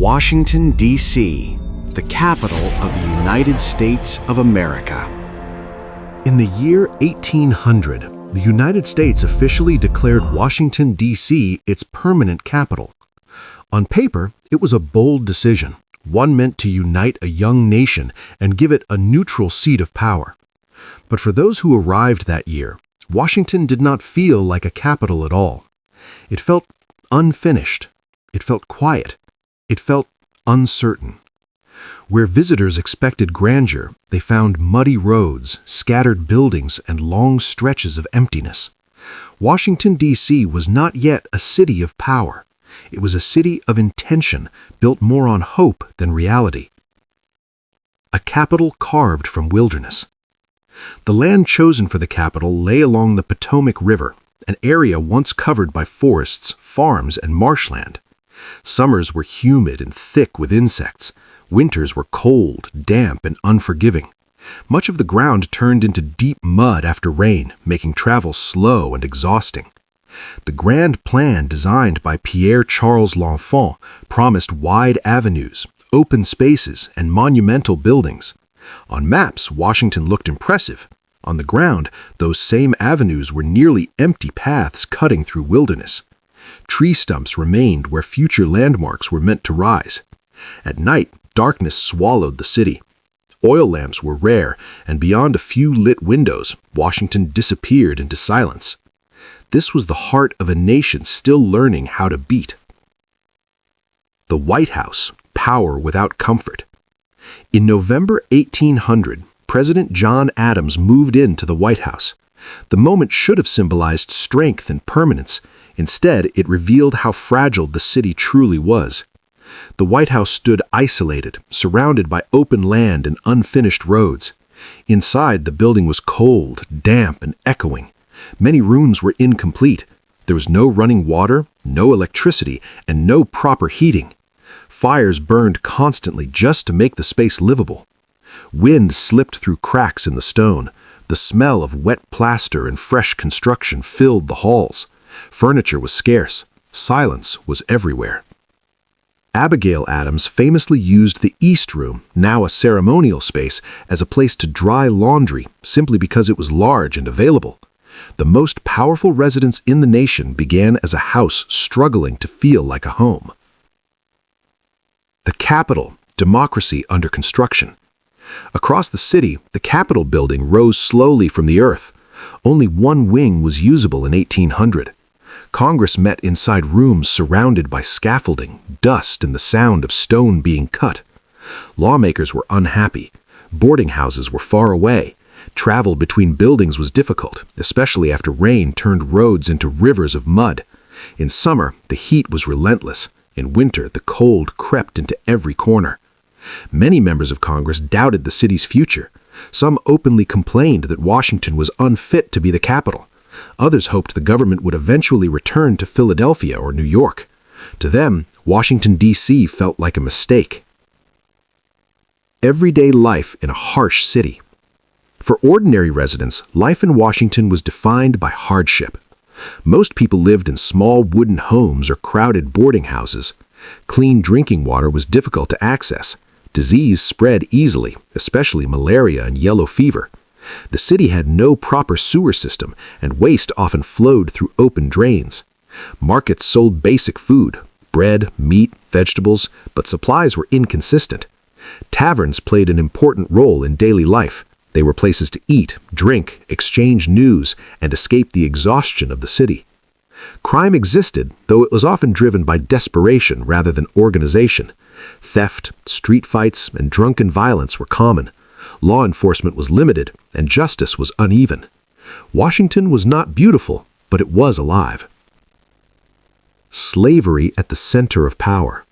Washington, D.C., the capital of the United States of America. In the year 1800, the United States officially declared Washington, D.C. its permanent capital. On paper, it was a bold decision, one meant to unite a young nation and give it a neutral seat of power. But for those who arrived that year, Washington did not feel like a capital at all. It felt unfinished. It felt quiet. It felt uncertain. Where visitors expected grandeur, they found muddy roads, scattered buildings, and long stretches of emptiness. Washington, D.C. was not yet a city of power. It was a city of intention, built more on hope than reality. A capital carved from wilderness. The land chosen for the capital lay along the Potomac River, an area once covered by forests, farms, and marshland. Summers were humid and thick with insects. Winters were cold, damp, and unforgiving. Much of the ground turned into deep mud after rain, making travel slow and exhausting. The grand plan designed by Pierre Charles L'Enfant promised wide avenues, open spaces, and monumental buildings. On maps, Washington looked impressive. On the ground, those same avenues were nearly empty paths cutting through wilderness. Tree stumps remained where future landmarks were meant to rise. At night, darkness swallowed the city. Oil lamps were rare, and beyond a few lit windows, Washington disappeared into silence. This was the heart of a nation still learning how to beat. The White House, power without comfort. In November 1800, President John Adams moved into the White House. The moment should have symbolized strength and permanence. Instead, it revealed how fragile the city truly was. The White House stood isolated, surrounded by open land and unfinished roads. Inside, the building was cold, damp, and echoing. Many rooms were incomplete. There was no running water, no electricity, and no proper heating. Fires burned constantly just to make the space livable. Wind slipped through cracks in the stone. The smell of wet plaster and fresh construction filled the halls. Furniture was scarce. Silence was everywhere. Abigail Adams famously used the East Room, now a ceremonial space, as a place to dry laundry simply because it was large and available. The most powerful residence in the nation began as a house struggling to feel like a home. The Capitol, democracy under construction. Across the city, the Capitol building rose slowly from the earth. Only one wing was usable in 1800. Congress met inside rooms surrounded by scaffolding, dust, and the sound of stone being cut. Lawmakers were unhappy. Boarding houses were far away. Travel between buildings was difficult, especially after rain turned roads into rivers of mud. In summer, the heat was relentless. In winter, the cold crept into every corner. Many members of Congress doubted the city's future. Some openly complained that Washington was unfit to be the capital. Others hoped the government would eventually return to Philadelphia or New York. To them, Washington, D.C. felt like a mistake. Everyday life in a harsh city. For ordinary residents, life in Washington was defined by hardship. Most people lived in small wooden homes or crowded boarding houses. Clean drinking water was difficult to access. Disease spread easily, especially malaria and yellow fever. The city had no proper sewer system, and waste often flowed through open drains. Markets sold basic food, bread, meat, vegetables, but supplies were inconsistent. Taverns played an important role in daily life. They were places to eat, drink, exchange news, and escape the exhaustion of the city. Crime existed, though it was often driven by desperation rather than organization. Theft, street fights, and drunken violence were common. Law enforcement was limited, and justice was uneven. Washington was not beautiful, but it was alive. Slavery at the center of power.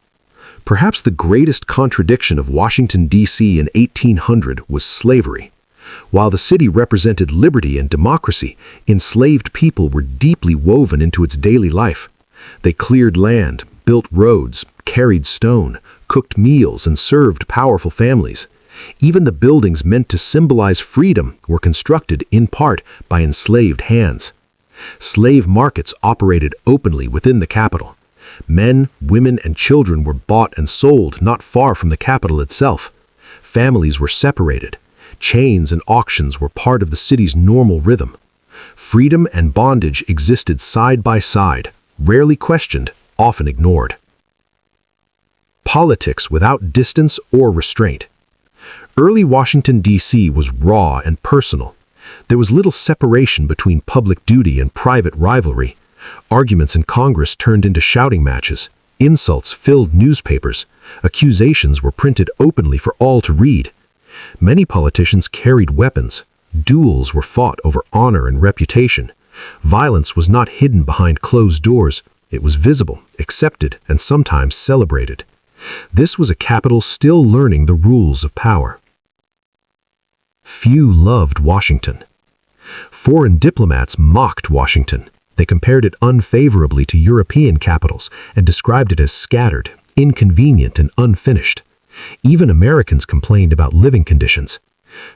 Perhaps the greatest contradiction of Washington, D.C. in 1800 was slavery. While the city represented liberty and democracy, enslaved people were deeply woven into its daily life. They cleared land, built roads, carried stone, cooked meals, and served powerful families. Even the buildings meant to symbolize freedom were constructed in part by enslaved hands. Slave markets operated openly within the capital. Men, women, and children were bought and sold not far from the capital itself. Families were separated. Chains and auctions were part of the city's normal rhythm. Freedom and bondage existed side by side, rarely questioned, often ignored. Politics without distance or restraint. Early Washington, D.C. was raw and personal. There was little separation between public duty and private rivalry. Arguments in Congress turned into shouting matches. Insults filled newspapers. Accusations were printed openly for all to read. Many politicians carried weapons. Duels were fought over honor and reputation. Violence was not hidden behind closed doors. It was visible, accepted, and sometimes celebrated. This was a capital still learning the rules of power. Few loved Washington. Foreign diplomats mocked Washington. They compared it unfavorably to European capitals and described it as scattered, inconvenient, and unfinished. Even Americans complained about living conditions.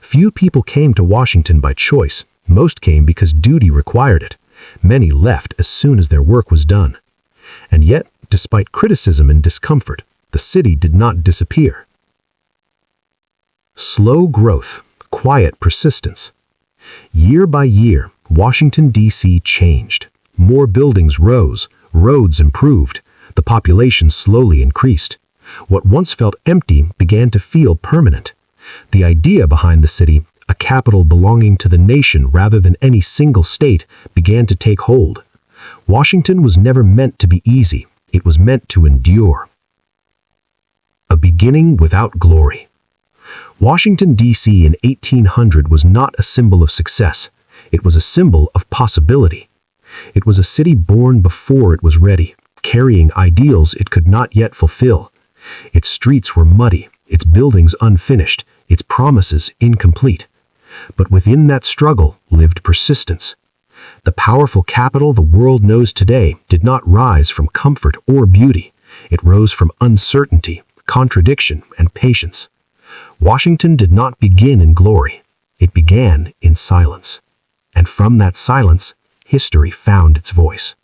Few people came to Washington by choice. Most came because duty required it. Many left as soon as their work was done. And yet, despite criticism and discomfort, the city did not disappear. Slow growth, quiet persistence. Year by year, Washington, D.C. changed. More buildings rose, roads improved, the population slowly increased. What once felt empty began to feel permanent. The idea behind the city, a capital belonging to the nation rather than any single state, began to take hold. Washington was never meant to be easy. It was meant to endure. A beginning without glory. Washington, D.C. in 1800 was not a symbol of success. It was a symbol of possibility. It was a city born before it was ready, carrying ideals it could not yet fulfill. Its streets were muddy, its buildings unfinished, its promises incomplete. But within that struggle lived persistence. The powerful capital the world knows today did not rise from comfort or beauty. It rose from uncertainty, contradiction, and patience. Washington did not begin in glory. It began in silence. And from that silence, history found its voice.